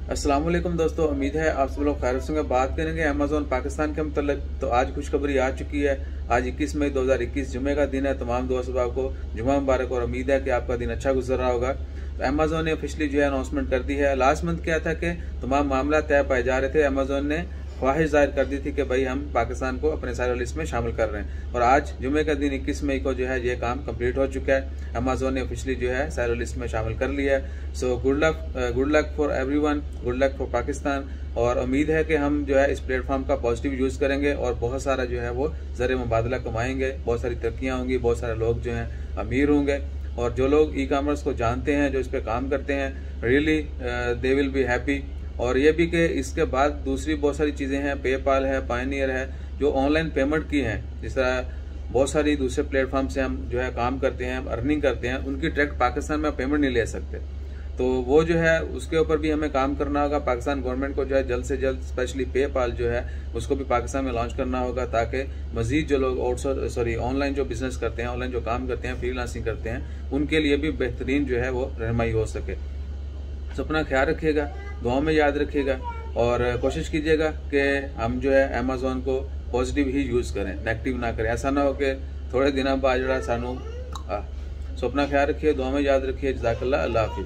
अस्सलाम वालेकुम दोस्तों, उम्मीद है आप सब लोग खैर से बात करेंगे अमेज़न पाकिस्तान के मतलब। तो आज खुशखबरी आ चुकी है। आज 21 मई 2021 जुमे का दिन है। तमाम दोस्त को जुमा मुबारक और उम्मीद है कि आपका दिन अच्छा गुजर रहा होगा। तो अमेज़न ने ऑफिशियली जो है अनाउंसमेंट कर दी है। लास्ट मंथ क्या था कि तमाम मामला तय पाए जा रहे थे। अमेज़न ने ख्वाहिश जाहिर कर दी थी कि भाई हम पाकिस्तान को अपने सारे लिस्ट में शामिल कर रहे हैं, और आज जुमे का दिन 21 मई को जो है ये काम कंप्लीट हो चुका है। अमेज़न ने ऑफिशियली जो है सारे लिस्ट में शामिल कर लिया है। So good luck for everyone, good luck for Pakistan. और उम्मीद है कि हम जो है इस प्लेटफॉर्म का पॉजिटिव यूज करेंगे और बहुत सारा जो है वो ज़र मुबादला कमाएंगे, बहुत सारी तरक्कियाँ होंगी, बहुत सारे लोग जो हैं अमीर होंगे, और जो लोग ई कॉमर्स को जानते हैं, जो इस पर काम करते हैं, really they will be happy. और ये भी कि इसके बाद दूसरी बहुत सारी चीज़ें हैं, पेपाल है, पायनियर है, जो ऑनलाइन पेमेंट की हैं। जिस तरह बहुत सारी दूसरे प्लेटफॉर्म से हम जो है काम करते हैं, अर्निंग करते हैं, उनकी डायरेक्ट पाकिस्तान में पेमेंट नहीं ले सकते। तो वो जो है उसके ऊपर भी हमें काम करना होगा। पाकिस्तान गवर्नमेंट को जो है जल्द से जल्द स्पेशली पेपाल जो है उसको भी पाकिस्तान में लॉन्च करना होगा, ताकि मजीद जो लोग ऑनलाइन जो बिजनेस करते हैं, ऑनलाइन जो काम करते हैं, फ्रीलांसिंग करते हैं, उनके लिए भी बेहतरीन जो है वो रहनुमाई हो सके। तो अपना ख्याल रखिएगा, दुआ में याद रखिएगा, और कोशिश कीजिएगा कि हम जो है अमेज़न को पॉजिटिव ही यूज़ करें, नेगेटिव ना करें। ऐसा ना हो कि थोड़े दिनों बाद जो सानू। सो अपना ख्याल रखिए, दुआ में याद रखिए। जज़ाकल्लाह, अल्लाह हाफिज़।